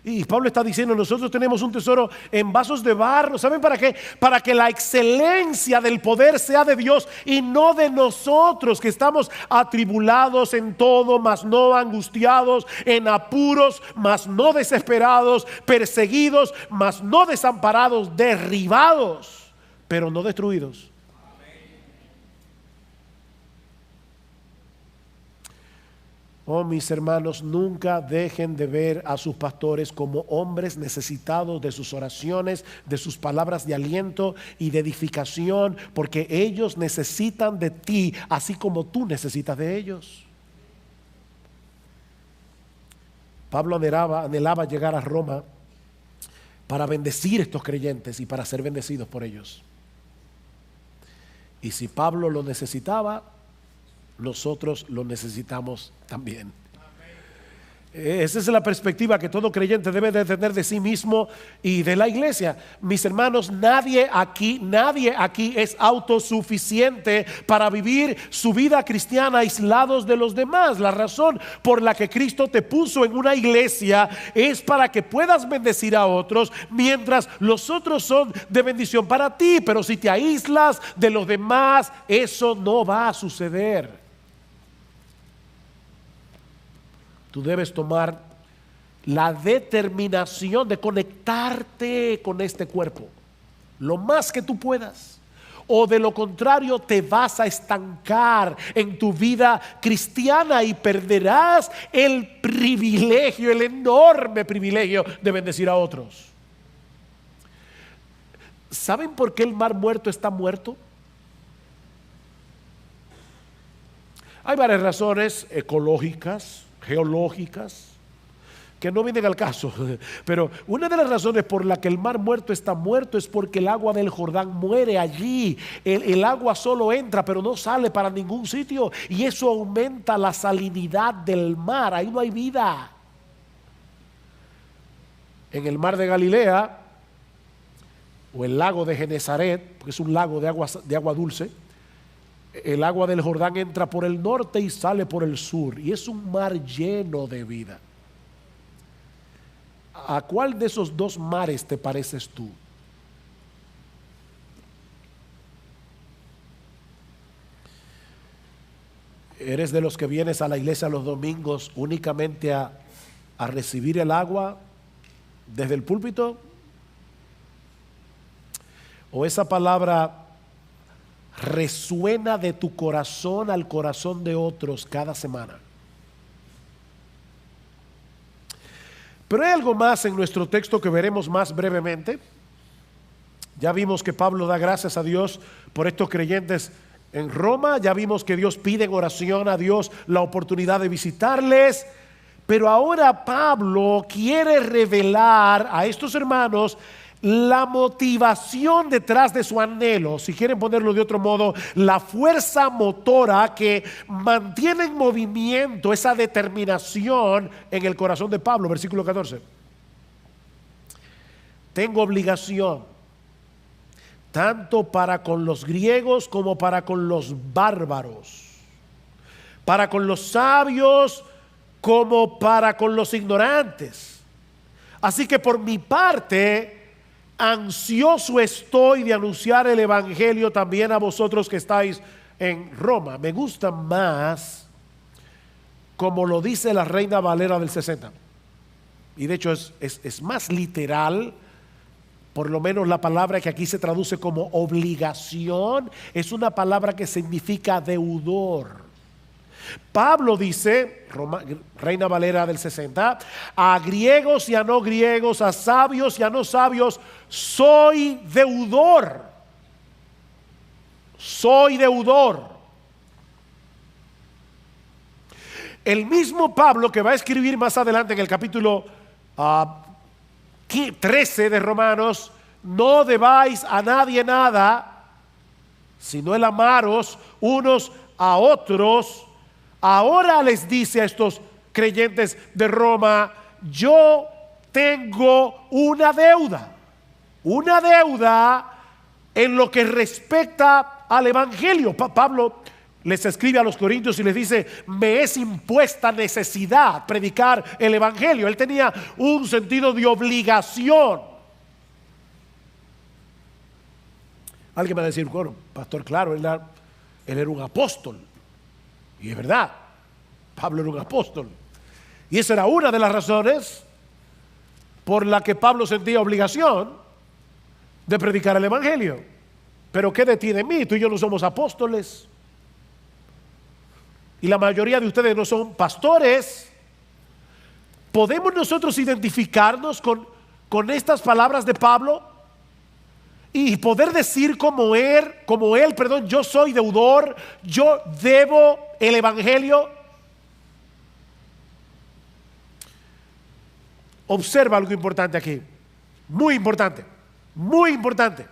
A: Y Pablo está diciendo: nosotros tenemos un tesoro en vasos de barro. ¿Saben para qué? Para que la excelencia del poder sea de Dios y no de nosotros, que estamos atribulados en todo, mas no angustiados, en apuros, mas no desesperados, perseguidos, mas no desamparados, derribados, pero no destruidos. Oh, mis hermanos, nunca dejen de ver a sus pastores como hombres necesitados de sus oraciones, de sus palabras de aliento y de edificación, porque ellos necesitan de ti, así como tú necesitas de ellos. Pablo anhelaba llegar a Roma para bendecir a estos creyentes y para ser bendecidos por ellos. Y si Pablo lo necesitaba, nosotros lo necesitamos también. Esa es la perspectiva que todo creyente debe de tener de sí mismo y de la iglesia. Mis hermanos, nadie aquí es autosuficiente para vivir su vida cristiana aislados de los demás. La razón por la que Cristo te puso en una iglesia es para que puedas bendecir a otros, mientras los otros son de bendición para ti. Pero si te aíslas de los demás, eso no va a suceder. Tú debes tomar la determinación de conectarte con este cuerpo lo más que tú puedas, o de lo contrario te vas a estancar en tu vida cristiana y perderás el privilegio, el enorme privilegio de bendecir a otros. ¿Saben por qué el mar muerto está muerto? Hay varias razones ecológicas, geológicas, que no vienen al caso, pero una de las razones por la que el mar muerto está muerto es porque el agua del Jordán muere allí. El agua solo entra pero no sale para ningún sitio, y eso aumenta la salinidad del mar. Ahí no hay vida. En el mar de Galilea o el lago de Genesaret, porque es un lago de agua dulce, el agua del Jordán entra por el norte y sale por el sur, y es un mar lleno de vida. ¿A cuál de esos dos mares te pareces tú? ¿Eres de los que vienes a la iglesia los domingos únicamente a recibir el agua desde el púlpito? ¿O esa palabra resuena de tu corazón al corazón de otros cada semana? Pero hay algo más en nuestro texto que veremos más brevemente. Ya vimos que Pablo da gracias a Dios por estos creyentes en Roma. Ya vimos que Dios pide en oración a Dios la oportunidad de visitarles. Pero ahora Pablo quiere revelar a estos hermanos la motivación detrás de su anhelo, si quieren ponerlo de otro modo, la fuerza motora que mantiene en movimiento esa determinación en el corazón de Pablo. Versículo 14. Tengo obligación tanto para con los griegos como para con los bárbaros, para con los sabios como para con los ignorantes. Así que por mi parte, ansioso estoy de anunciar el evangelio también a vosotros que estáis en Roma. Me gusta más como lo dice la Reina Valera del 60. Y de hecho es más literal. Por lo menos la palabra que aquí se traduce como obligación es una palabra que significa deudor. Pablo dice, Reina Valera del 60, a griegos y a no griegos, a sabios y a no sabios, soy deudor. Soy deudor. El mismo Pablo que va a escribir más adelante en el capítulo 13 de Romanos, no debáis a nadie nada, sino el amaros unos a otros. Ahora les dice a estos creyentes de Roma, yo tengo una deuda en lo que respecta al evangelio. Pablo les escribe a los corintios y les dice, me es impuesta necesidad predicar el evangelio. Él tenía un sentido de obligación. Alguien va a decir, bueno, pastor, claro, él era un apóstol. Y es verdad, Pablo era un apóstol. Y esa era una de las razones por la que Pablo sentía obligación de predicar el evangelio. Pero ¿qué de ti de mí? Tú y yo no somos apóstoles. Y la mayoría de ustedes no son pastores. ¿Podemos nosotros identificarnos con estas palabras de Pablo? Y poder decir como él, yo soy deudor, yo debo el evangelio. Observa algo importante aquí, muy importante, muy importante.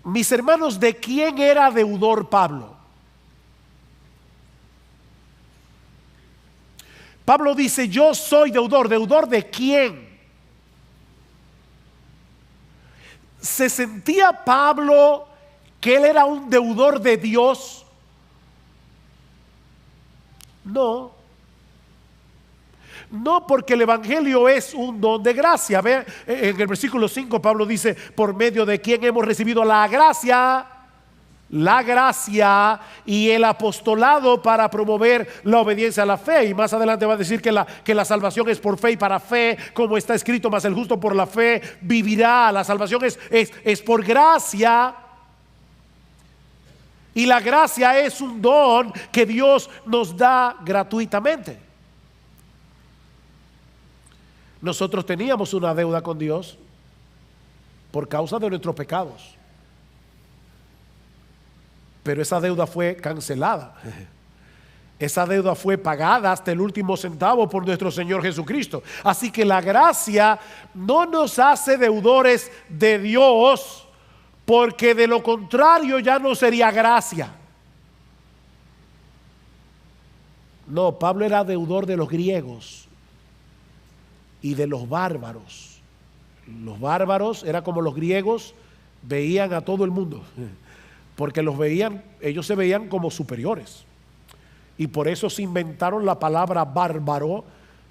A: Mis hermanos, ¿de quién era deudor Pablo? Pablo dice, yo soy deudor. ¿Deudor de quién? ¿Se sentía Pablo que él era un deudor de Dios? No. No, porque el evangelio es un don de gracia. Ve, en el versículo 5 Pablo dice, por medio de quien hemos recibido la gracia y el apostolado para promover la obediencia a la fe. Y más adelante va a decir que la salvación es por fe y para fe, como está escrito, mas el justo por la fe vivirá. La salvación es por gracia. Y la gracia es un don que Dios nos da gratuitamente. Nosotros teníamos una deuda con Dios por causa de nuestros pecados, pero esa deuda fue cancelada. Esa deuda fue pagada hasta el último centavo por nuestro Señor Jesucristo. Así que la gracia no nos hace deudores de Dios, porque de lo contrario ya no sería gracia. No, Pablo era deudor de los griegos y de los bárbaros. Los bárbaros era como los griegos veían a todo el mundo, porque ellos se veían como superiores, y por eso se inventaron la palabra bárbaro,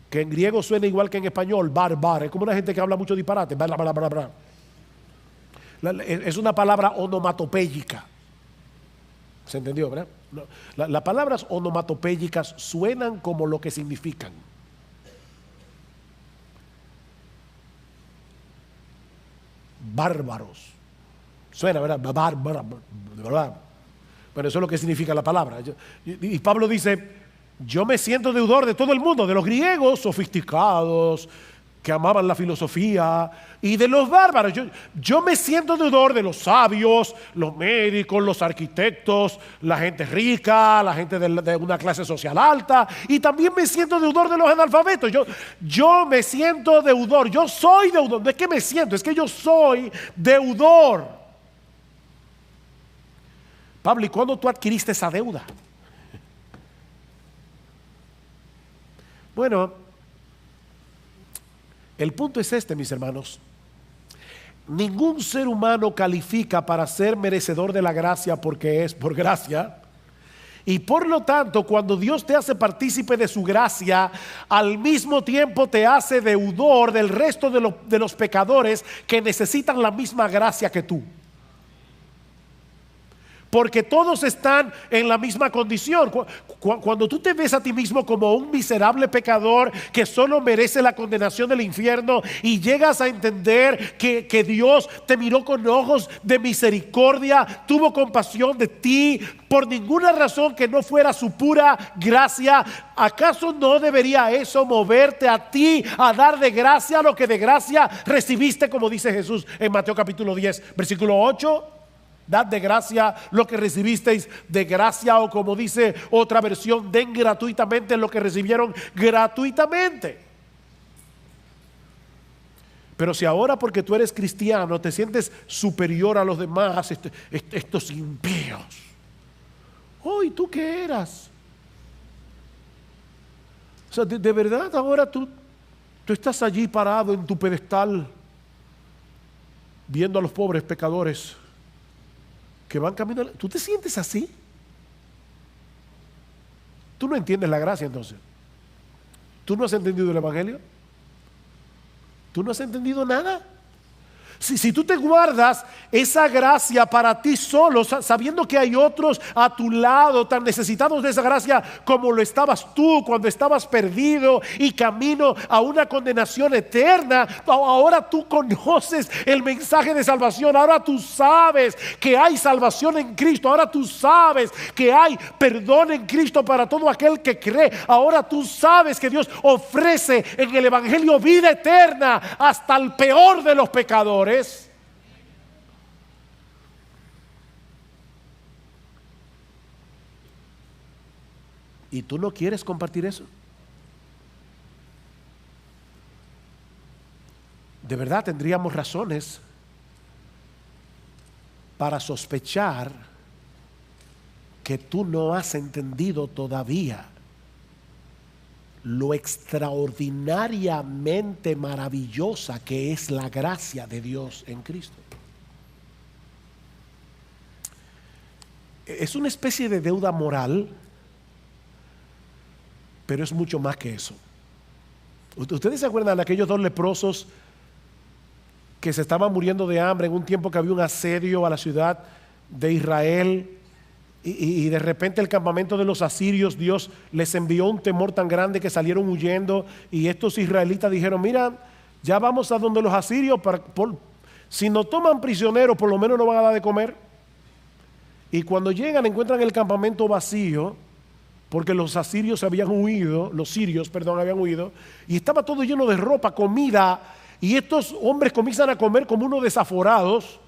A: que en griego suena igual que en español, bárbaro. Es como una gente que habla mucho disparate. Es una palabra onomatopéyica. ¿Se entendió, verdad? Las palabras onomatopéyicas suenan como lo que significan. Bárbaros. Suena, ¿verdad? ¿Verdad? Bueno, eso es lo que significa la palabra. Y Pablo dice, yo me siento deudor de todo el mundo, de los griegos sofisticados, que amaban la filosofía, y de los bárbaros. Yo me siento deudor de los sabios, los médicos, los arquitectos, la gente rica, la gente de una clase social alta, y también me siento deudor de los analfabetos. Yo me siento deudor, yo soy deudor. No es que me siento, es que yo soy deudor. Pablo, ¿y cuándo tú adquiriste esa deuda? Bueno, el punto es este, mis hermanos. Ningún ser humano califica para ser merecedor de la gracia porque es por gracia. Y por lo tanto, cuando Dios te hace partícipe de su gracia, al mismo tiempo te hace deudor del resto de los pecadores que necesitan la misma gracia que tú. Porque todos están en la misma condición. Cuando tú te ves a ti mismo como un miserable pecador que solo merece la condenación del infierno, y llegas a entender que Dios te miró con ojos de misericordia, tuvo compasión de ti por ninguna razón que no fuera su pura gracia, ¿acaso no debería eso moverte a ti a dar de gracia lo que de gracia recibiste? Como dice Jesús en Mateo capítulo 10 versículo 8. Dad de gracia lo que recibisteis de gracia, o como dice otra versión, den gratuitamente lo que recibieron gratuitamente. Pero si ahora, porque tú eres cristiano, te sientes superior a los demás, estos impíos, ¿y tú qué eras? O sea, de verdad ahora tú estás allí parado en tu pedestal viendo a los pobres pecadores que van caminando. ¿Tú te sientes así? Tú no entiendes la gracia entonces. ¿Tú no has entendido el evangelio? ¿Tú no has entendido nada? Si tú te guardas esa gracia para ti solo, sabiendo que hay otros a tu lado tan necesitados de esa gracia como lo estabas tú cuando estabas perdido y camino a una condenación eterna, ahora tú conoces el mensaje de salvación. Ahora tú sabes que hay salvación en Cristo. Ahora tú sabes que hay perdón en Cristo para todo aquel que cree. Ahora tú sabes que Dios ofrece en el evangelio vida eterna hasta el peor de los pecadores. ¿Y tú no quieres compartir eso? De verdad tendríamos razones para sospechar que tú no has entendido todavía lo extraordinariamente maravillosa que es la gracia de Dios en Cristo. Es una especie de deuda moral, pero es mucho más que eso. ¿Ustedes se acuerdan de aquellos dos leprosos que se estaban muriendo de hambre en un tiempo que había un asedio a la ciudad de Israel? Y de repente el campamento de los asirios, Dios les envió un temor tan grande que salieron huyendo, y estos israelitas dijeron: mira, ya vamos a donde los asirios, si nos toman prisioneros por lo menos nos van a dar de comer. Y cuando llegan encuentran el campamento vacío, porque los asirios habían huido, los sirios, perdón, habían huido, y estaba todo lleno de ropa, comida, y estos hombres comienzan a comer como unos desaforados.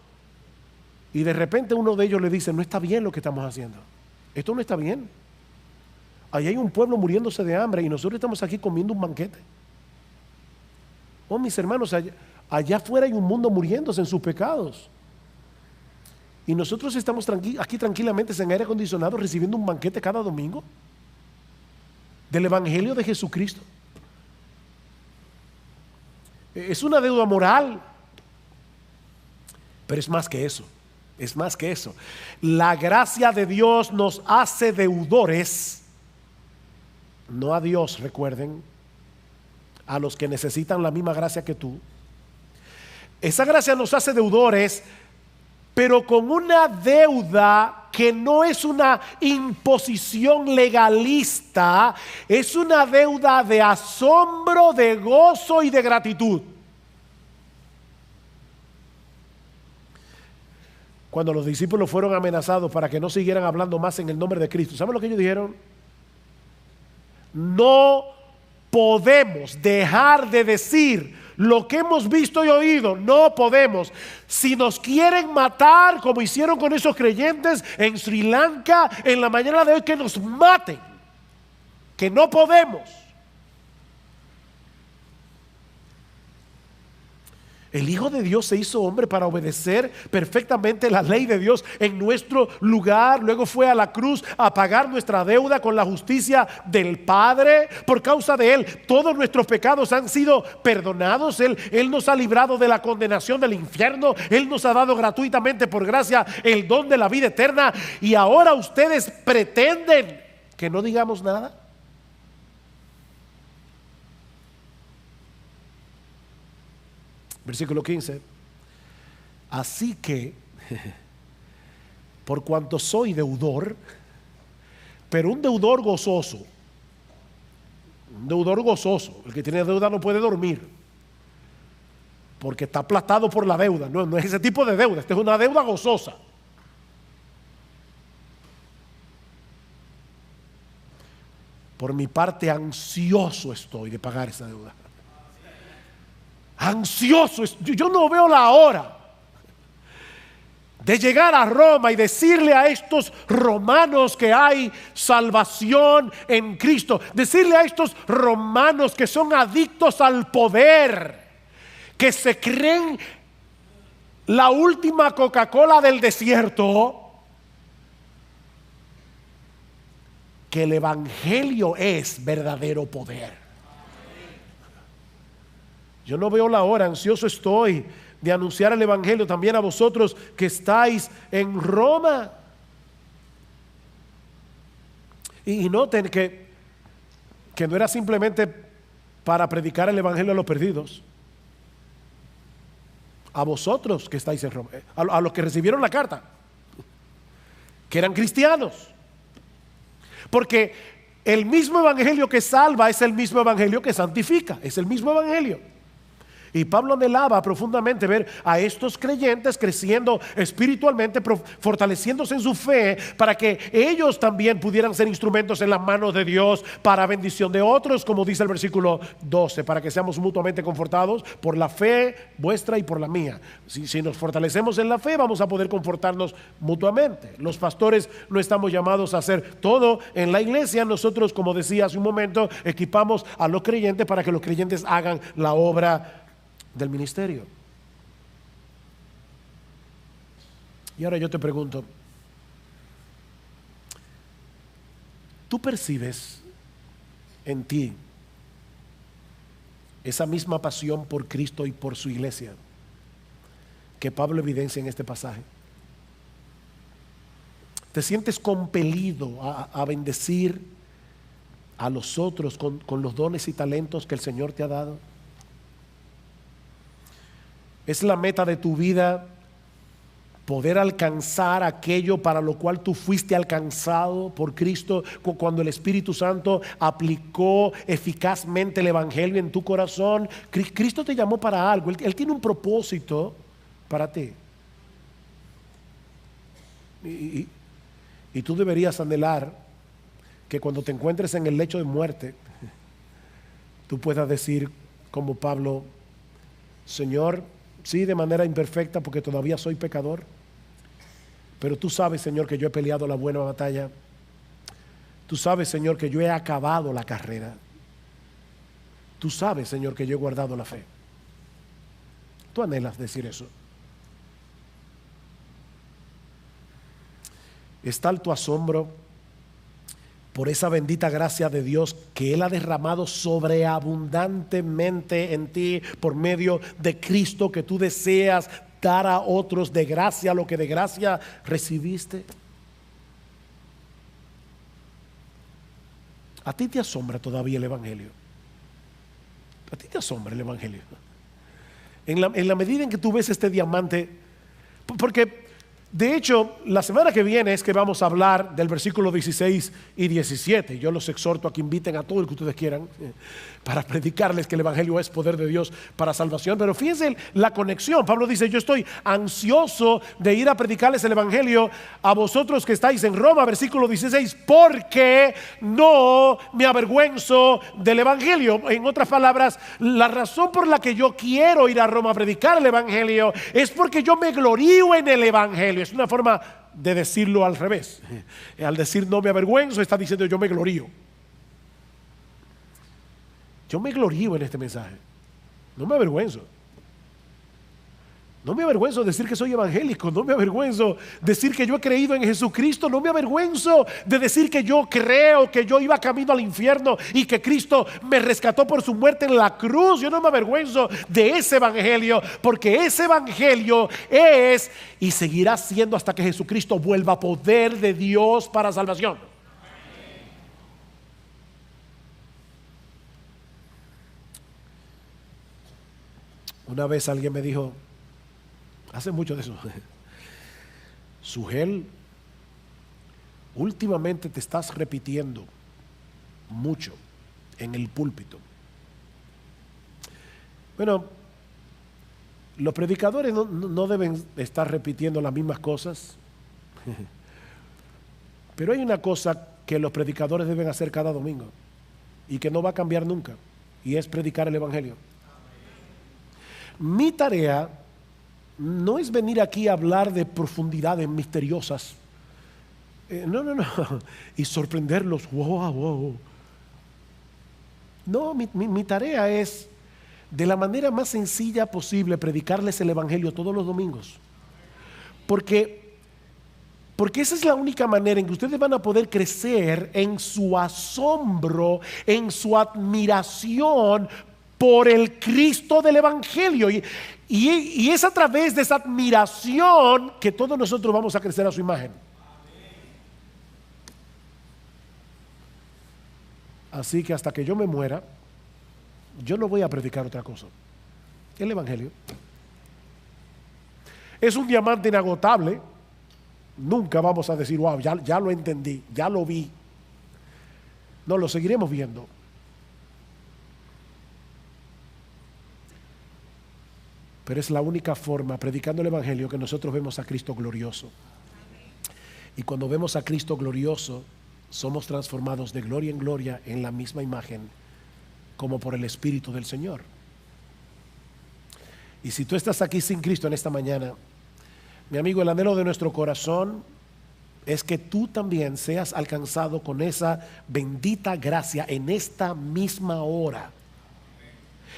A: Y de repente uno de ellos le dice: no está bien lo que estamos haciendo, esto no está bien. Ahí hay un pueblo muriéndose de hambre y nosotros estamos aquí comiendo un banquete. Oh, mis hermanos, allá afuera hay un mundo muriéndose en sus pecados, y nosotros estamos aquí tranquilamente en aire acondicionado recibiendo un banquete cada domingo del Evangelio de Jesucristo. Es una deuda moral, pero es más que eso. Es más que eso. La gracia de Dios nos hace deudores, no a Dios, recuerden, a los que necesitan la misma gracia que tú. Esa gracia nos hace deudores, pero con una deuda que no es una imposición legalista, es una deuda de asombro, de gozo y de gratitud. Cuando los discípulos fueron amenazados para que no siguieran hablando más en el nombre de Cristo, ¿saben lo que ellos dijeron? No podemos dejar de decir lo que hemos visto y oído. No podemos. Si nos quieren matar, como hicieron con esos creyentes en Sri Lanka en la mañana de hoy, que nos maten, que no podemos. El Hijo de Dios se hizo hombre para obedecer perfectamente la ley de Dios en nuestro lugar. Luego fue a la cruz a pagar nuestra deuda con la justicia del Padre. Por causa de Él, todos nuestros pecados han sido perdonados. Él nos ha librado de la condenación del infierno. Él nos ha dado gratuitamente por gracia el don de la vida eterna. Y ahora ustedes pretenden que no digamos nada. Versículo 15. Así que, por cuanto soy deudor, pero un deudor gozoso, el que tiene deuda no puede dormir, porque está aplastado por la deuda. No es ese tipo de deuda, esta es una deuda gozosa. Por mi parte, ansioso estoy de pagar esa deuda. Ansioso, yo no veo la hora de llegar a Roma y decirle a estos romanos que hay salvación en Cristo, decirle a estos romanos que son adictos al poder, que se creen la última Coca-Cola del desierto, que el Evangelio es verdadero poder. Yo no veo la hora, ansioso estoy de anunciar el Evangelio también a vosotros que estáis en Roma. Y noten que no era simplemente para predicar el Evangelio a los perdidos. A vosotros que estáis en Roma, a los que recibieron la carta, que eran cristianos. Porque el mismo Evangelio que salva es el mismo Evangelio que santifica, es el mismo Evangelio. Y Pablo anhelaba profundamente ver a estos creyentes creciendo espiritualmente, fortaleciéndose en su fe, para que ellos también pudieran ser instrumentos en las manos de Dios para bendición de otros, como dice el versículo 12, para que seamos mutuamente confortados por la fe vuestra y por la mía. Si nos fortalecemos en la fe, vamos a poder confortarnos mutuamente. Los pastores no estamos llamados a hacer todo en la iglesia. Nosotros, como decía hace un momento, equipamos a los creyentes para que los creyentes hagan la obra del ministerio. Y ahora yo te pregunto, ¿tú percibes en ti esa misma pasión por Cristo y por su iglesia que Pablo evidencia en este pasaje. Te sientes compelido a bendecir a los otros con los dones y talentos que el Señor te ha dado. Es la meta de tu vida poder alcanzar aquello para lo cual tú fuiste alcanzado por Cristo cuando el Espíritu Santo aplicó eficazmente el Evangelio en tu corazón. Cristo te llamó para algo, Él tiene un propósito para ti. Y tú deberías anhelar que cuando te encuentres en el lecho de muerte, tú puedas decir como Pablo: Señor, sí, de manera imperfecta, porque todavía soy pecador, pero tú sabes, Señor, que yo he peleado la buena batalla. Tú sabes, Señor, que yo he acabado la carrera. Tú sabes, Señor, que yo he guardado la fe. Tú anhelas decir eso. Es tal tu asombro por esa bendita gracia de Dios que Él ha derramado sobreabundantemente en ti por medio de Cristo, que tú deseas dar a otros de gracia lo que de gracia recibiste. ¿A ti te asombra todavía el Evangelio? ¿A ti te asombra el Evangelio? En la medida en que tú ves este diamante, porque de hecho, la semana que viene es que vamos a hablar del versículo 16 y 17. Yo los exhorto a que inviten a todo el que ustedes quieran para predicarles que el Evangelio es poder de Dios para salvación. Pero fíjense la conexión. Pablo dice: yo estoy ansioso de ir a predicarles el Evangelio a vosotros que estáis en Roma, versículo 16, porque no me avergüenzo del Evangelio. En otras palabras, la razón por la que yo quiero ir a Roma a predicar el Evangelio es porque yo me glorío en el Evangelio. Es una forma de decirlo al revés. Al decir no me avergüenzo, está diciendo yo me glorío. Yo me glorío en este mensaje. No me avergüenzo. No me avergüenzo de decir que soy evangélico. No me avergüenzo de decir que yo he creído en Jesucristo. No me avergüenzo de decir que yo creo que yo iba camino al infierno y que Cristo me rescató por su muerte en la cruz. Yo no me avergüenzo de ese evangelio, porque ese evangelio es y seguirá siendo hasta que Jesucristo vuelva, poder de Dios para salvación. Una vez alguien me dijo, hace mucho de eso: Sugel, últimamente te estás repitiendo mucho en el púlpito. Bueno, los predicadores no deben estar repitiendo las mismas cosas, pero hay una cosa que los predicadores deben hacer cada domingo y que no va a cambiar nunca, y es predicar el Evangelio. Mi tarea no es venir aquí a hablar de profundidades misteriosas, no, y sorprenderlos, wow. No, mi tarea es, de la manera más sencilla posible, predicarles el Evangelio todos los domingos. Porque esa es la única manera en que ustedes van a poder crecer en su asombro, en su admiración por el Cristo del Evangelio. Y es a través de esa admiración que todos nosotros vamos a crecer a su imagen. Así que hasta que yo me muera, yo no voy a predicar otra cosa. El Evangelio es un diamante inagotable. Nunca vamos a decir, wow, ya lo entendí, ya lo vi. No, lo seguiremos viendo. Pero es la única forma, predicando el Evangelio, que nosotros vemos a Cristo glorioso. Y cuando vemos a Cristo glorioso, somos transformados de gloria en gloria en la misma imagen, como por el Espíritu del Señor. Y si tú estás aquí sin Cristo en esta mañana, mi amigo, el anhelo de nuestro corazón es que tú también seas alcanzado con esa bendita gracia en esta misma hora.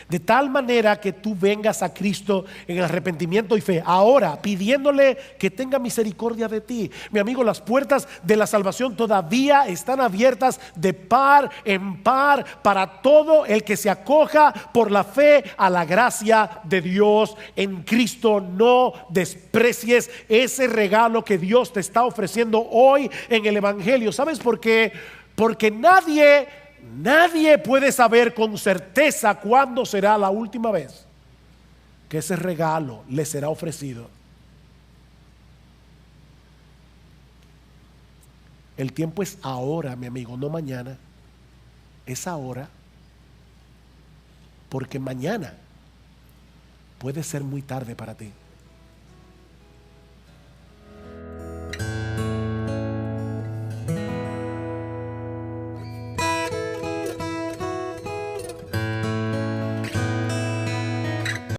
A: De tal manera que tú vengas a Cristo en arrepentimiento y fe, ahora pidiéndole que tenga misericordia de ti. Mi amigo, las puertas de la salvación todavía están abiertas de par en par para todo el que se acoja por la fe a la gracia de Dios en Cristo. No desprecies ese regalo que Dios te está ofreciendo hoy en el Evangelio. ¿Sabes por qué? Porque nadie puede saber con certeza cuándo será la última vez que ese regalo le será ofrecido. El tiempo es ahora, mi amigo, no mañana. Es ahora, porque mañana puede ser muy tarde para ti.